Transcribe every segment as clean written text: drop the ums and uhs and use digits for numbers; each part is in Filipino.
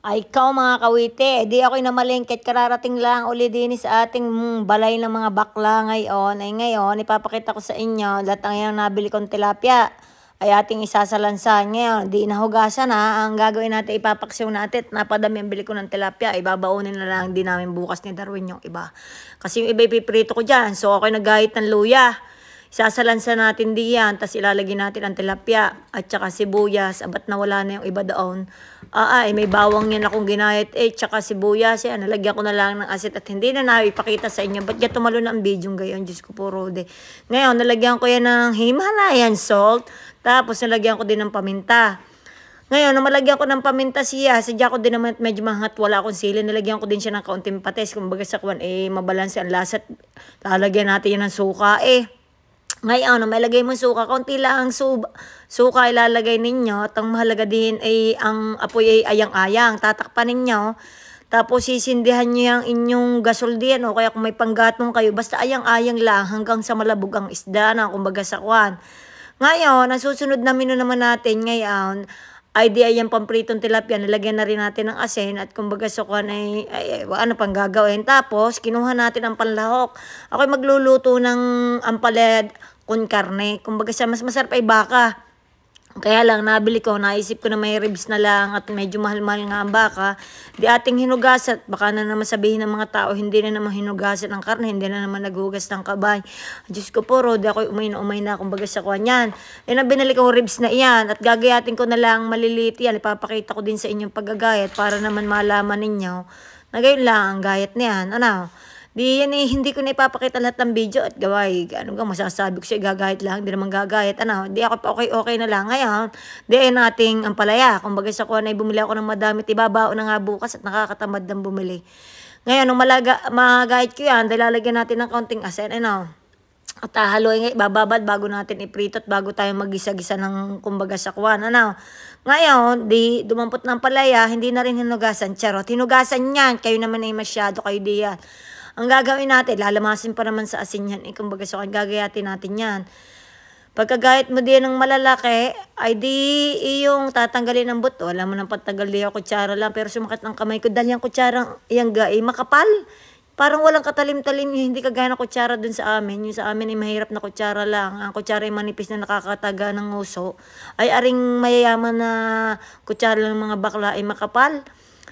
Ay, ikaw mga kawite, di ako'y namalengket, kararating lang uli din sa ating balay ng mga bakla ngayon. Ay ngayon, ipapakita ko sa inyo, lahat ng yung nabili kong tilapia ay ating isasalansan. Ngayon, di nahugasan ha, ang gagawin natin, ipapaksiw natin, napadami ang bili ko ng tilapia, ibabaunin na lang din namin bukas ni Darwin yung iba. Kasi yung iba ipiprito ko dyan, so ako'y nagahit ng luya. Isasalansa natin diyan, tapos ilalagay natin ang tilapia at saka sibuyas. Abat na wala na yung iba doon. May bawang yan akong ginayat tsaka sibuyas yan. Nalagyan ko na lang ng asit at hindi na naipakita sa inyo. Ba't yan tumalo na ang video gayon? Diyos ko po, Rode. Ngayon, nalagyan ko yan ng Himalayan salt. Tapos nalagyan ko din ng paminta. Ngayon, nung malagyan ko ng paminta siya, sadya ko din naman medyo mahangat, wala akong sili. Nalagyan ko din siya ng kaunting patis. Kung baga sa kuwan, mabalanse ang lasat. Lalagyan natin yan ng suka Ngayon, may lagay mo suka, konti lang ang suka ilalagay ninyo. At ang mahalaga din ay ang apoy ay ayang-ayang. Tatakpan ninyo. Tapos sisindihan nyo yung inyong gasol din. O kaya kung may panggatong kayo, basta ayang-ayang lang hanggang sa malabog ang isda na kumbaga sa kwan. Ngayon, ang susunod na menu naman natin ngayon, ay di ay yung pampritong tilapia, nilagyan na rin natin ng asin at kumbaga sa kwan ay ano pang gagawin. Tapos, kinuha natin ang panlahok. Ako'y magluluto ng ampalaya con carne. Kumbaga sa mas masarap ay baka. Kaya lang, nabili ko, naisip ko na may ribs na lang at medyo mahal-mahal nga ang baka. Di ating hinugasan, baka na naman sabihin ng mga tao, hindi na naman hinugasan ng karne, hindi na naman naghugas ng kabay. Diyos ko po, Rode, ako'y umay na kumbaga sa kanyan. Ang binili kong ribs na iyan at gagayatin ko na lang maliliit yan. Ipapakita ko din sa inyong paggagayat para naman malaman ninyo na gayon lang ang gayat niyan. Di yan hindi ko na ipapakita lahat ng video at gaway. Masasabi ko siya, gagahit lang, hindi naman gagahit. Di ako okay na lang. Ngayon, di ay nating ampalaya. Kung bagay sa kuwan ay bumili ako ng madami, ibabao na nga bukas at nakakatamad ng bumili. Ngayon, nung magahit ko yan, dahil lalagyan natin ng kaunting asin, at haluin, bababad bago natin iprito at bago tayo magisa-gisa ng kumbaga sa kuwan. Ngayon, di dumampot ng palaya, hindi na rin hinugasan. Charot, hinugasan yan. Kayo naman ay masyado, kayo di yan. Ang gagawin natin, lalamasin pa naman sa asin yan. Kumbaga so, gagayatin natin yan. Pagkagayat mo din ng malalaki, ay di yung tatanggalin ng buto. Alam mo nang patanggal din yung kutsara lang. Pero sumakit ng kamay ko dahil yung kutsarang yung makapal. Parang walang katalim-talim yung hindi kagaya ng kutsara dun sa amin. Yung sa amin ay mahirap na kutsara lang. Ang kutsara ay manipis na nakakataga ng nguso. Ay aring mayayaman na kutsara ng mga bakla ay makapal.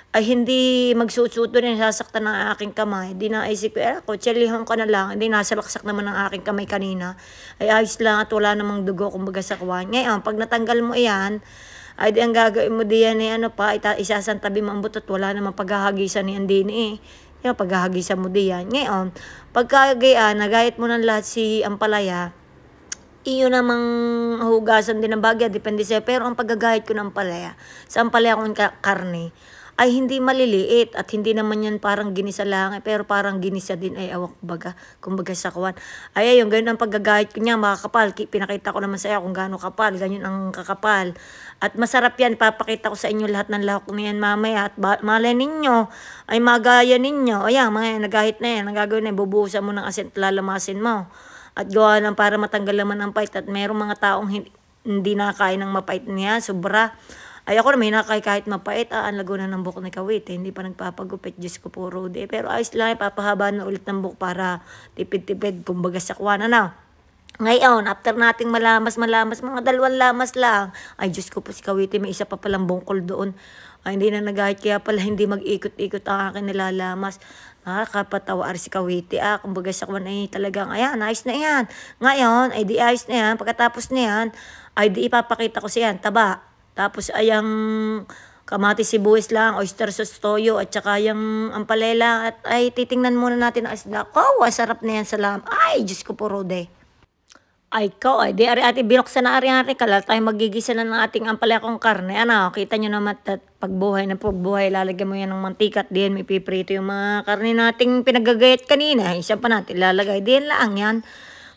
Ay hindi magsusuto rin, sasaktan ng aking kamay. Di naisip ko, kutselihan ko na lang. Hindi nasalaksak naman ang aking kamay kanina. Ay ayos lang at wala namang dugo kumbaga sa kuwan. Ngayon, pag natanggal mo yan, ay di ang gagawin mo diyan isasantabi mo ang butot. Wala namang paghahagisan ni Andini Yung paghahagisan mo diyan. Ngayon, pagkagayaan, nagayat mo ng lahat si ampalaya, iyo namang hugasan din ng bagya, depende sa'yo. Pero ang paggagahit ko ng ampalaya, sa ampalaya kong karne, ay hindi maliliit at hindi naman yan parang ginisa lang pero parang ginisa din ay awak kumbaga sa kuwan. Ayun, ganyan ang paggagahit ko niya, makakapal. Pinakita ko naman sa iyo kung gaano kapal, ganyan ang kakapal. At masarap yan, papakita ko sa inyo lahat ng lahok na yan mamaya at malay ninyo ay magaya ninyo. Ayan, mga nagahit na yan, ang gagawin na bubuhusan mo ng asin at lalamasin mo. At gawa lang para matanggal naman ang pait at merong mga taong hindi nakakain ng mapait niya, sobra. Ay ako na may nakay kahit mapait, ang laguna ng buhok ni Kawit. Hindi pa nagpapagupit, Diyos ko po, Rode. Pero ayos lang, ipapahaba na ulit ng buhok para tipid-tipid, kumbaga sa kuwan. Ngayon, after nating malamas, mga 2 lamas lang. Ay, Diyos ko po si Kawit, may isa pa palang bungkol doon. Ay, hindi na nagahit, kaya pala hindi mag-ikot-ikot ang akin nilalamas. Nakakapatawa si Kawit. Kumbaga sa kuwan ay talagang, ayan, ayos na yan. Ngayon, ay di ayos na yan. Pagkatapos na yan, ay di ipapakita ko siyan, taba. Tapos ayang kamatis sibuyas lang, oyster sauce toyo, at saka yung ampalela. At ay titingnan muna natin ang isda. Sarap na yan salam. Ay, Diyos ko po, Rode. Ay, di ari-ati binuksan na ari-ari kalal tayo magigisa na ng ating ampalaya kong karne. Kita nyo naman at pagbuhay, lalagyan mo yan ng mantika at diyan may piprito yung mga karne nating pinagagayat kanina. Isa pa natin lalagay. Diyan lang yan.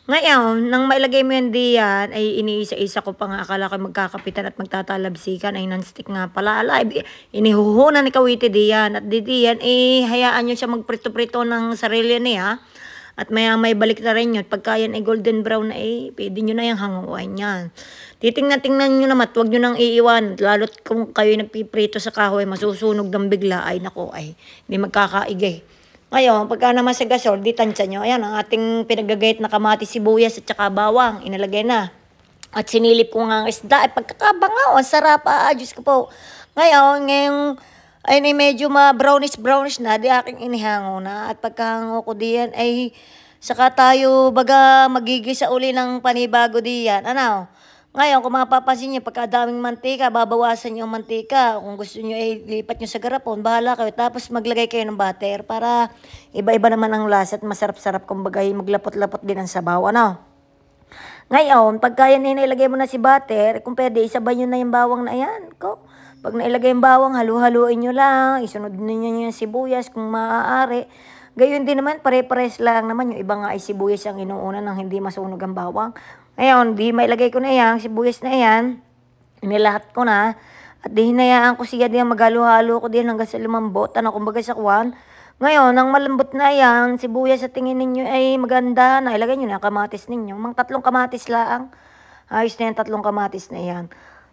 Ngayon, nang mailagay mo yan diyan, ay iniisa-isa ko pa nga, akala ko magkakapitan at magtatalabsikan, ay non-stick nga pala. Inihuhunan ni Kawite diyan, at diyan, hayaan nyo siya magprito-prito ng sarili niya. At may balik na rin yun. Pagka yan ay golden brown na pwede nyo na yung hanguan yan. Tingnan nyo naman, huwag nyo nang iiwan. Lalo't kung kayo nagpiprito sa kahoy, masusunog ng bigla, ay nako ay, hindi magkakaigay. Ngayon, pagka naman sa gasol, di tansya nyo. Ayan, ang ating pinagagayat na kamatis, sibuyas at saka bawang, inalagay na. At sinilip ko nga ang isda, ay pagkakabangaw, ang sarap, Diyos ko po. Ngayon, ay medyo brownish na, di aking inihango na. At pagkahango ko diyan, ay saka tayo baga magigisa uli ng panibago diyan. Ano? Ngayon, kung mapapansin nyo, pagkadaming mantika, babawasan nyo ang mantika. Kung gusto nyo, lipat nyo sa garapon, bahala kayo. Tapos maglagay kayo ng butter para iba-iba naman ang lasa at masarap-sarap. Kumbaga, maglapot-lapot din ang sabaw. Ano? Ngayon, pagka yan nilagay mo na si butter, kung pwede, isabay nyo na yung bawang na yan. Pag nailagay yung bawang, halu-haluin nyo lang. Isunod ninyo yung sibuyas kung maaari. Gayon din naman, pare-pares lang naman. Yung iba nga ay sibuyas ang inuuna nang hindi masunog ang bawang. Ngayon, di mailagay ko na yan, sibuyas na yan. Inilahat ko na. At di hinayaan ko siya diyan, maghalo-halo ko din hanggang sa lumambot. Kumbaga sa kwan. Ngayon, nang malambot na yan, sibuyas sa tingin ninyo ay maganda na. Ilagay nyo na kamatis ninyo. Mang 3 kamatis lang. Ayos na yan, 3 kamatis na yan.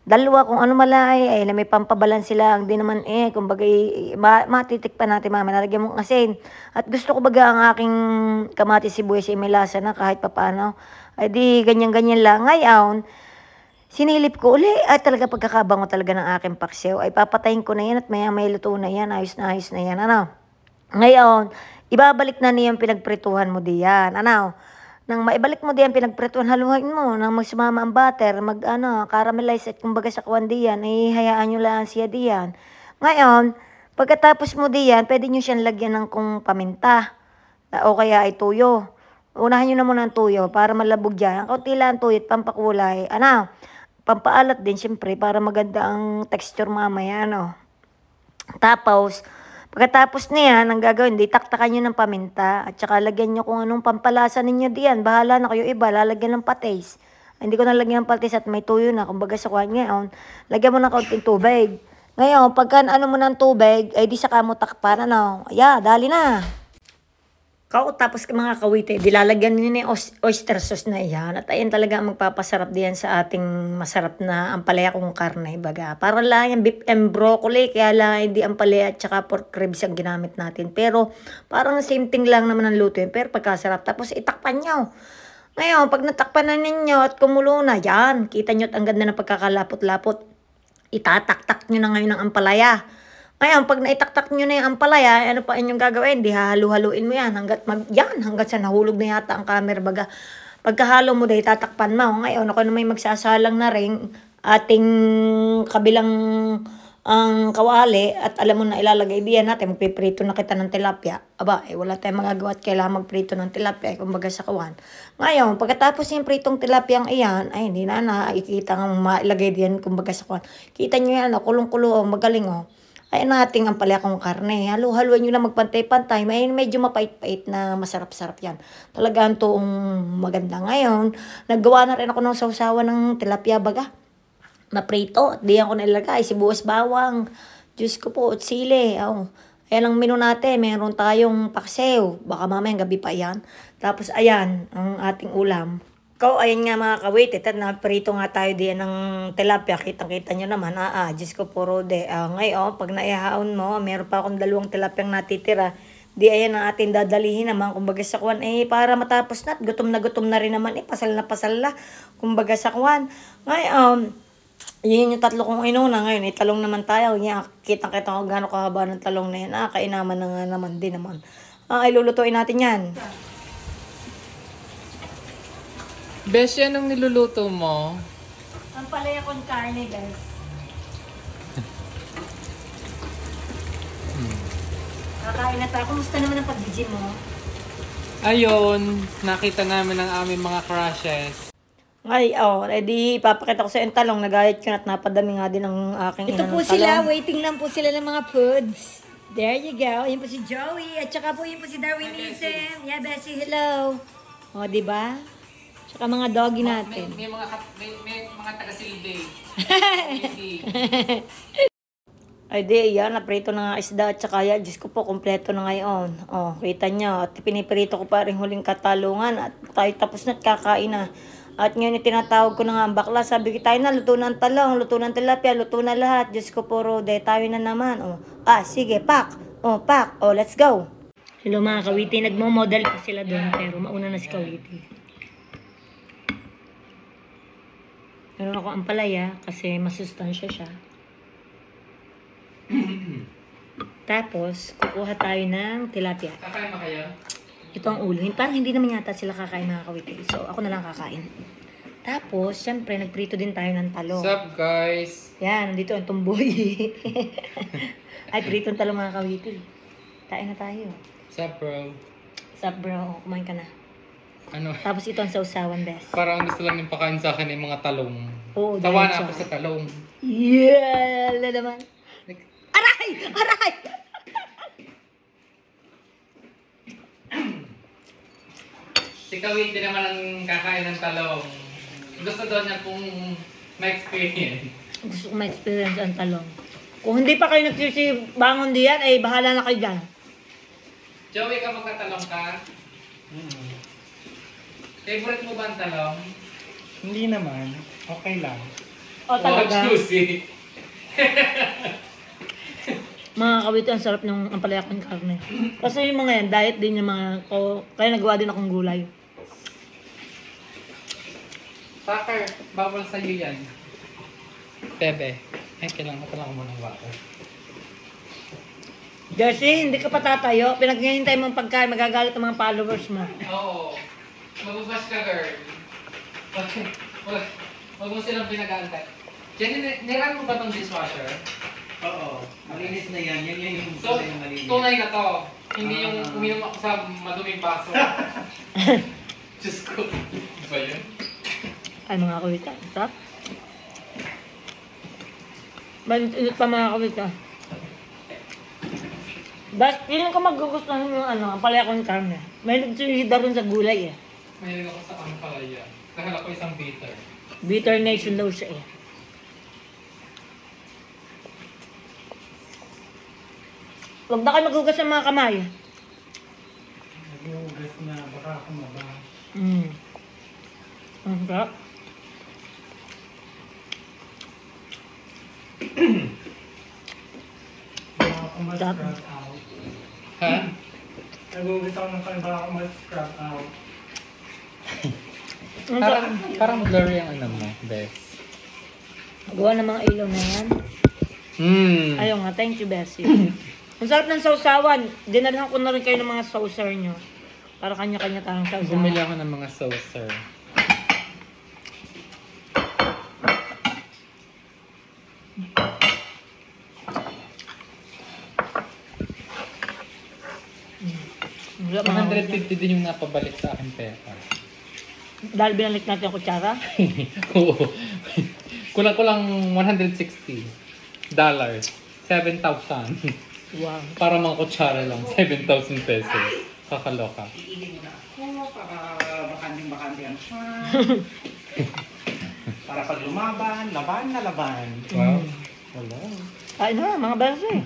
2 kung ano malay, ay may pampabalan sila. Hindi naman kumbaga matitikpan natin mama. Nalagyan mong asin. At gusto ko baga ang aking kamatis sibuyas ay may lasa na kahit papano. Ay di ganyan-ganyan lang. Ngayon, sinilip ko uli. Ay talaga pagkakabango talaga ng aking paksiw. Ay papatayin ko na yan at may luto na yan. Ayos na yan. Ano? Ngayon, ibabalik na niya yung pinagprituhan mo diyan. Ano? Nang maibalik mo diyan, pinagprituhan, haluhain mo. Nang magsumama ang butter, caramelize at kumbaga sa kuwan diyan, hayaan nyo lang siya diyan. Ngayon, pagkatapos mo diyan, pwede nyo siyang lagyan ng kung paminta. O kaya ay tuyo. Unahan nyo na muna ang tuyo para malabog dyan. Kaunti lang ang tuyo at pampakulay. Ano? Pampaalat din, syempre, para maganda ang texture mamaya. Ano? Tapos, pagkatapos niyan, ang gagawin, taktakan nyo ng paminta at saka lagyan nyo kung anong pampalasa ninyo diyan. Bahala na kayo iba, lalagyan ng patis. Hindi ko nalagyan ng patis at may tuyo na. Kumbaga sa kuhan ngayon, lagyan mo ng kaunting tubig. Ngayon, pagka mo ng tubig, ay di saka mo takpan. Dali na. Tapos mga kawite, dilalagyan nyo na yung oyster sauce na yan. At ayan talaga ang magpapasarap diyan sa ating masarap na ampalaya kong karne. Baga. Para lang yung beef and broccoli, kaya lang hindi ampalaya at saka pork ribs ang ginamit natin. Pero parang same thing lang naman ang luto yun. Pero pagkasarap. Tapos itakpan nyo. Ngayon, pag natakpan na ninyo at kumulo na, yan. Kita nyo at ang ganda ng pagkakalapot-lapot. Itataktak nyo na ngayon ang ampalaya. Ngayon, pag naitaktak nyo na yung ampalaya, ano pa inyong gagawin? Di halu-haluin mo yan hanggat sa nahulog na yata ang camera baga. Pagkahalo mo dahil tatakpan mo. Ngayon, ako na may magsasalang na rin ating kabilang ang kawali at alam mo na ilalagay diyan natin, magpiprito na kita ng tilapia. Wala tayong magagawa at kailangan magprito ng tilapia, kumbaga sa kawan. Ngayon, pagkatapos yung pritong tilapia iyan, ay hindi na nakikita ng mailagay diyan, kumbaga sa kawan. Kita nyo yan, kulong-kulo, magaling Ay nating ang pala kong karne. Haluhaluan nyo lang magpantay-pantay. Medyo mapait-pait na masarap-sarap yan. Talagang toong maganda ngayon. Naggawa na rin ako ng sausawan ng tilapia baga. Na prito. At diyan ko nilagay. Sibuyas bawang. Diyos ko po. At sili. Ayan ang menu natin. Meron tayong paksiw. Baka mamayang gabi pa yan. Tapos ayan ang ating ulam. Ayan nga mga kawit, naprito nga tayo diyan ng tilapia. Kitang-kita nyo naman, Diyos ko po rode. Ngayon, pag naihaon mo, meron pa akong 2 tilapyang natitira. Di ayan ang ating dadalihin naman, kumbaga sa kwan, para matapos na gutom na rin naman, pasal na. Kumbaga sa kwan. Ngayon, yun yung 3 kong inuna. Ngayon, talong naman tayo. Kitang-kita ko gano'ng kahaba ng talong na yan. Kainaman na nga naman din naman. Ilulutuin natin yan. Besh, anong niluluto mo? Ang palaya kong karne, guys. Kakain na tayo. Kumusta naman ang pag-gym mo? Ayun, nakita namin ang aming mga crushes. Di ipapakita ko sa yung talong. Nagayat ko at napadami nga din ang aking Ito po sila, waiting lang po sila ng mga foods. There you go. Yan po si Joey. At saka po yun po si Darwinism. Yeah, Bessie, hello. Diba? Tsaka mga doggy natin. May mga taga-silbi. Ay di, yan, naprito na nga isda at saka yan. Diyos ko po, kompleto na ngayon. Oh, kita nyo, at piniprito ko pa rin huling katalungan at tayo tapos na at kakain na. At ngayon, tinatawag ko na nga ang bakla. Sabi ko, tayo na, luto na ang talong, luto na ang tilapia, luto na lahat. Diyos ko po, Rode, tayo na naman. Oh, sige, pak. Oh, pak. Oh, let's go. Hello mga kawiti, nagmo-model pa sila doon, pero mauna na si kawiti. Meron ako ang palaya kasi masustansya siya. Tapos, kukuha tayo ng tilapia. Kakain ba kayo? Ito ang ulo. Parang hindi naman yata sila kakain mga kawiti. So, ako na lang kakain. Tapos, syempre, nagprito din tayo ng talong. What's up, guys? Yan, nandito ang tumboy. Ay, prito ng talong mga kawiti. Kain na tayo. What's up, bro? What's up, bro? Kumain ka na. Ano? Tapos, ito ang sausawan, best. Parang gusto lang yung pakain sa akin yung mga talong. Oo, Tawa na diretso. ako sa talong. Yeah! Wala naman. Aray! Aray! Si Kawiti naman ang kakain ng talong. Gusto daw niya kung ma-experience. Gusto ko ma-experience ang talong. Kung hindi pa kayo nagsisibangon diyan, ay bahala na kayo dyan. Joey, ka magkatalong ka? Favorite mo ba ang talong? Hindi naman. Okay lang. O talaga, juicy. mga kawiti, ang sarap ng ampalaya kong karne. Kasi yung mga yan, diet din yung mga, kaya nagawa din akong gulay. Tucker, bawal sa'yo yan. Bebe. Ay, kailangan ko lang muna ng water. Jersey, hindi ka pa tatayo. Pinaghihintay mo ang pagkain, magagalit ang mga followers mo. Oo. Mabubash ka, girl. Huwag mo silang pinag-aantay. Jenny, niran mo ba tong dishwasher? Oo. Malinis na yan. Yan yung So, yung malinis. tunay na to. Hindi yung uminom ako sa maduming baso. Diyos ko. Ba yun? Ay, mga kawita. Sarap. Balit-init pa mga kawita. Bas, feeling ko magugustuhan yung ang palaya kong karne. May nagsilida rin sa gulay eh. Mahilig ako sa ampalaya. Dahil ako isang bitter. Bitter nation daw siya eh. Huwag na kayo magugas ng mga kamay. Nag-ugas na baka ako maba. Ang sarap. Baka ako mas-scrap out. Ha? Nag-ugas ako ng baka ako mas-scrap out. Ang sarap. Parang blurry ang ano mo, Bes. Gawa ng mga ilaw na yan. Ayaw nga, thank you, Bessie. Ang sarap ng sausawan. Dinalhan ko na rin kayo ng mga saucer nyo. Para kanya-kanya tayong sausawan. Bumili ako ng mga saucer. Wala, mga 150 din yung napabalik sa akin pera. Dahil binalik natin ang kutsara. Oo. Kulang-kulang $160. 7,000. Wow. Para mga kutsara lang, 7,000 pesos. Kakaloka. Iinit mo na ako para bakanting-bakanting ang siya. Para pag lumaban, laban na laban. Wow. Wala. Ay na, mga Bessie.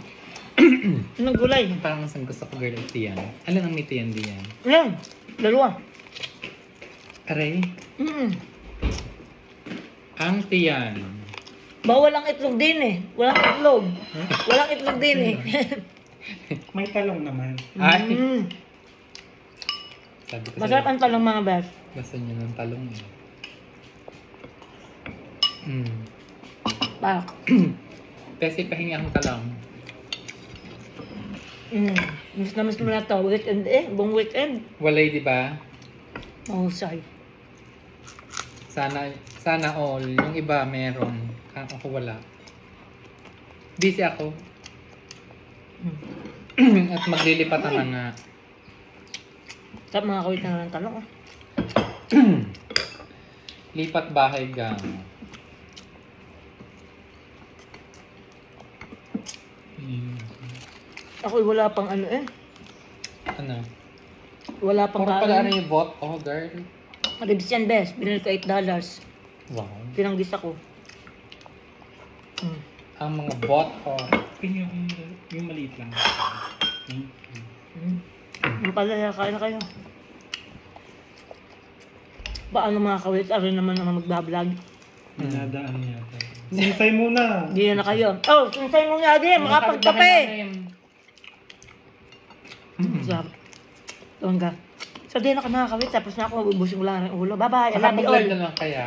Anong gulay? Parang saan gusto ko girl ito yan. Alin ang may tiyan diyan? Ayan, dalawa. Aray. Mm. Ang tiyan. Bawal ang itlog din eh. Walang itlog. Walang itlog din eh. May talong naman. Ay. Mm. Sabi ko Masarap sa'yo, ang talong mga Bes. gusto niyo ng talong eh. Pak. Kasi pahingi akong talong. Miss na miss mo na to. Weekend eh. Buong weekend. Walay, di ba? Oh, sorry. Sana all. Yung iba meron. Ako wala. Busy ako. At maglilipatan na nga. Sarap mga kawit na ng talong. Lipat bahay gang. Ako wala pang ano eh. Ano? Wala pang Puro pala ano yung bot? Oh, girl. Ribs yan, Bes. Binili ko $8. Wow. Pinanggis ako. Ang mga bot, oh. Yung maliit lang. Yung pala, kain na kayo. Paano mga kawit? Ano naman magbablog? Dinadaan yata. Sintay muna. Hindi na kayo. Oh, sinsay mo nga din. Makapagkape. Sarap. Tuwang ka. So, di na ka mga kawit. Tapos na ako, mabubusin ko lang ang ulo. Bye-bye. I love you all. Makapag-vlog na lang kaya.